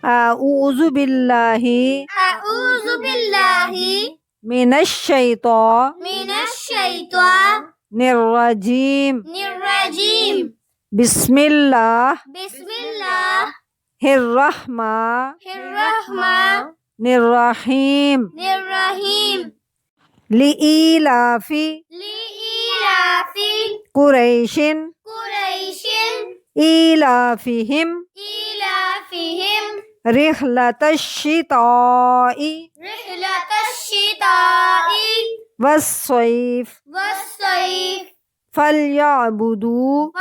أعوذ بالله من الشيطان الرجيم بسم الله الرحمن الرحيم لإيلاف قريش إيلافهم رحلة الشتاء والصيف فليعبدوا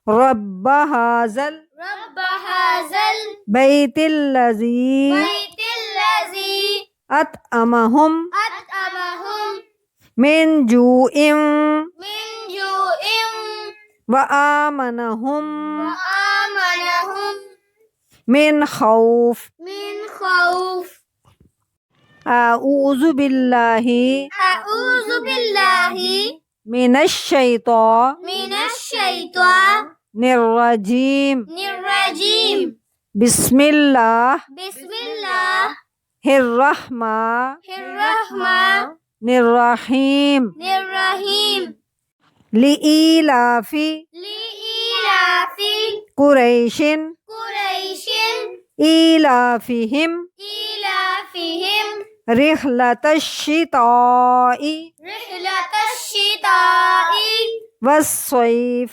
رب هذا البيت الذي أطعمهم من جوع وآمنهم من خوف أعوذ بالله من الشيطان الرجيم بسم الله الرحمن الرحيم لإيلاف قريش إيلافهم رحلة الشتاء والصيف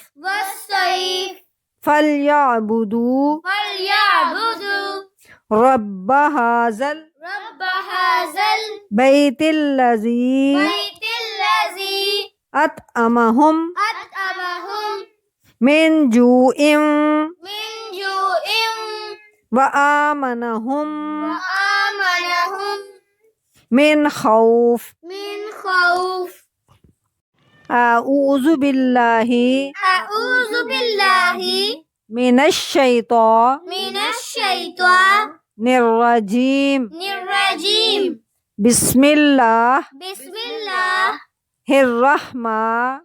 فليعبدوا رب هذا البيت الذي أطعمهم من جوع وآمنهم من خوف أعوذ بالله من الشيطان الرجيم بسم الله الرحمن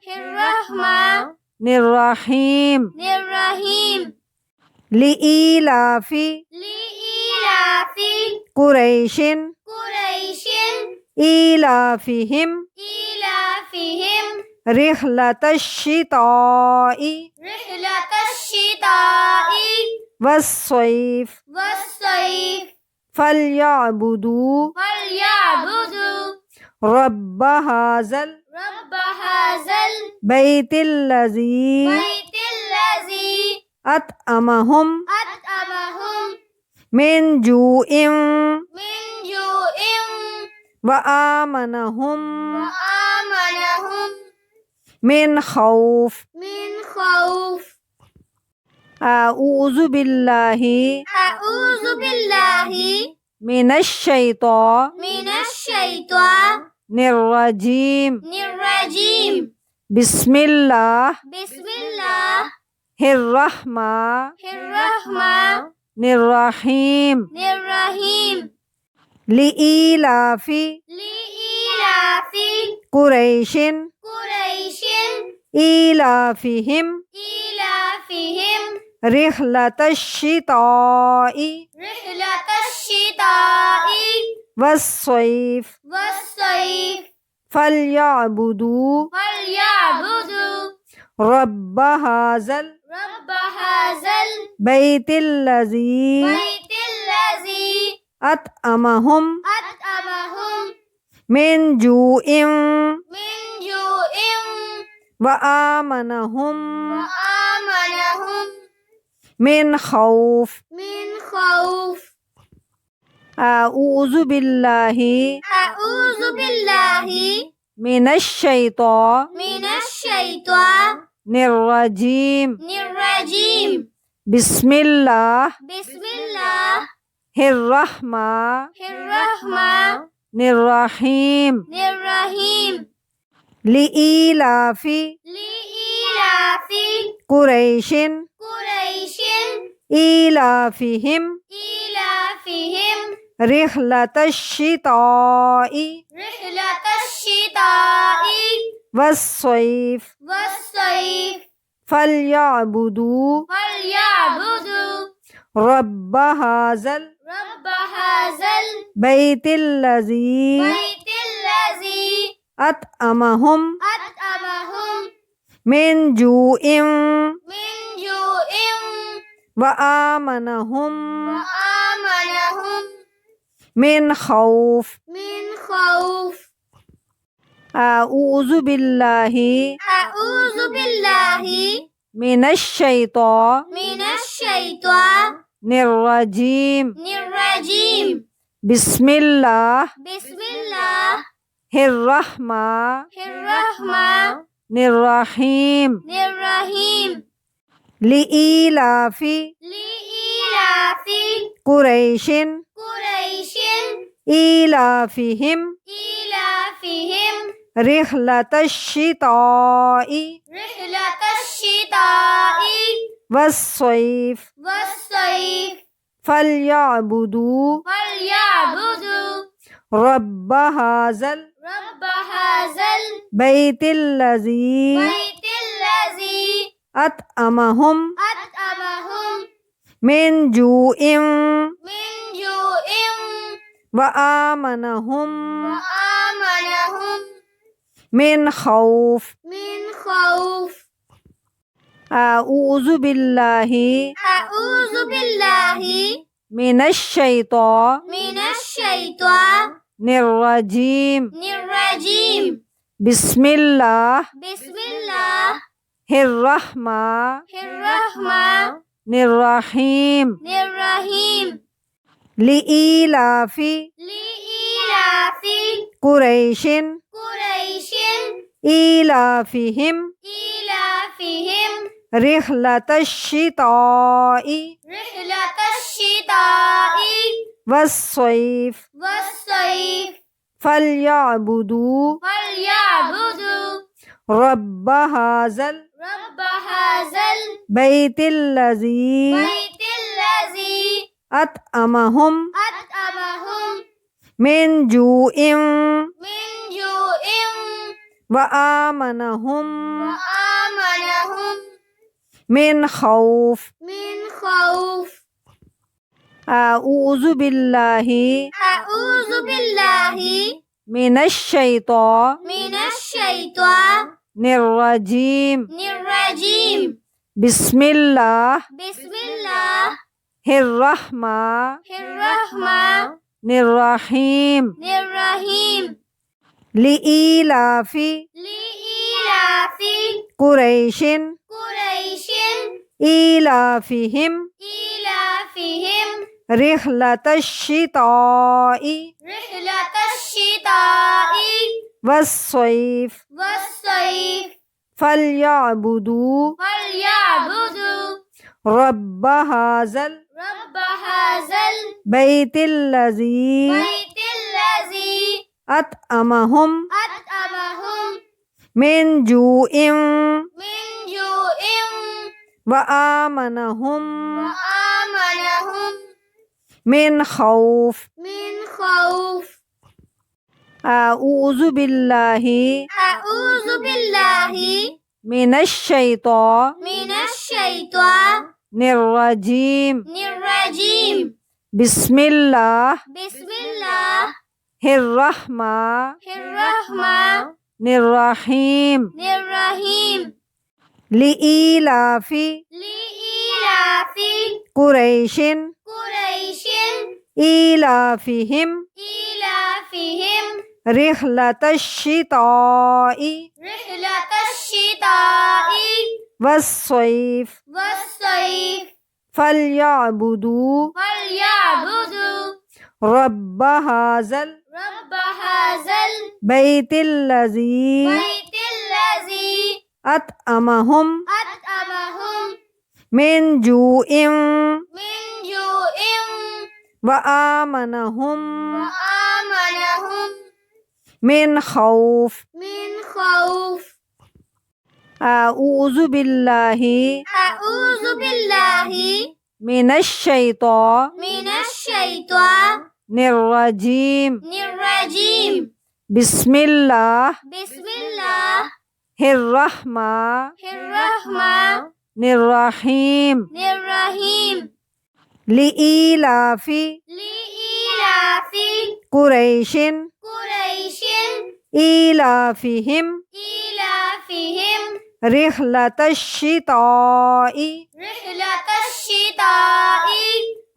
الرحيم لإيلاف قريش إيلافهم رحلة الشتاء والصيف فليعبدوا رب هذا البيت الذي أطعمهم من جوع وآمنهم من خوف أعوذ بالله من الشيطان الرجيم بسم الله الرحمن الرحيم لإيلاف قريش إيلافهم رحلة الشتاء والصيف فليعبدوا رب هذا البيت الذي أطعمهم من جوع وآمنهم من خوف أعوذ بالله من الشيطان الرجيم بسم الله الرحمن الرحيم لإيلاف قريش إيلافهم رحلة الشتاء والصيف فليعبدوا رب هذا رب هذا البيت الذي البيت الذي أطعمهم أطعمهم من جوع من جوع وآمنهم وآمنهم من خوف. من خوف. أعوذ بالله أعوذ بالله من الشيطان من الشيطان الرجيم. الرجيم. بسم الله بسم الله الرحمن الرحمن الرحيم. الرحيم. لإيلاف لإيلاف قريش قريش إيلافهم إيلافهم رحلة الشتاء رحلة الشتاء والصيف والصيف فليعبدوا فليعبدوا رب هذا رب هذا البيت الذي البيت الذي أطعمهم أطعمهم من جوع من جوع وآمنهم وآمنهم من خوف. من خوف. أعوذ بالله أعوذ بالله من الشيطان من الشيطان الرجيم. الرجيم. بسم الله بسم الله الرحمن الرحمن الرحيم. الرحيم. لإيلاف لإيلاف قريش قريش إيلافهم إيلافهم رحلة الشتاء رحلة الشتاء والصيف والصيف فليعبدوا فليعبدوا رب هذا رب هذا البيت الذي البيت الذي أطعمهم أطعمهم من جوع من جوع وآمنهم وآمنهم من خوف. من خوف. أعوذ بالله أعوذ بالله من الشيطان من الشيطان الرجيم. الرجيم. بسم الله بسم الله الرحمن الرحمن الرحيم. الرحيم. لإيلاف لإيلاف قريش قريش إيلافهم إيلافهم رحلة الشتاء رحلة الشتاء والصيف والصيف فليعبدوا فليعبدوا رب هذا رب هذا البيت الذي البيت الذي أطعمهم أطعمهم من جوع من جوع وآمنهم وآمنهم من خوف. من خوف. أعوذ بالله أعوذ بالله من الشيطان من الشيطان الرجيم. الرجيم. بسم الله بسم الله الرحمن الرحمن الرحيم. الرحيم. لإيلاف لإيلاف قريش قريش إيلافهم إيلافهم رحلة الشتاء رحلة الشتاء والصيف والصيف فليعبدوا فليعبدوا رب هذا رب هذا البيت الذي البيت الذي أطعمهم أطعمهم من جوع من جوع وآمنهم وآمنهم من خوف. من خوف. أعوذ بالله أعوذ بالله من الشيطان من الشيطان الرجيم. الرجيم. بسم الله بسم الله الرحمن الرحمن الرحيم. الرحيم. لإيلاف لإيلاف قريش قريش إيلافهم إيلافهم رحلة الشتاء رحلة الشتاء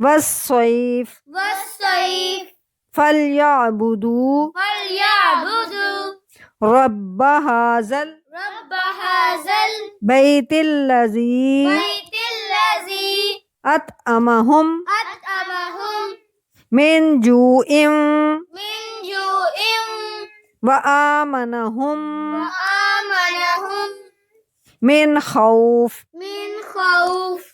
والصيف والصيف فليعبدوا فليعبدوا رب هذا رب هذا البيت الذي البيت الذي أطعمهم أطعمهم من جوع من جوع وآمنهم وآمنهم من خوف. من خوف.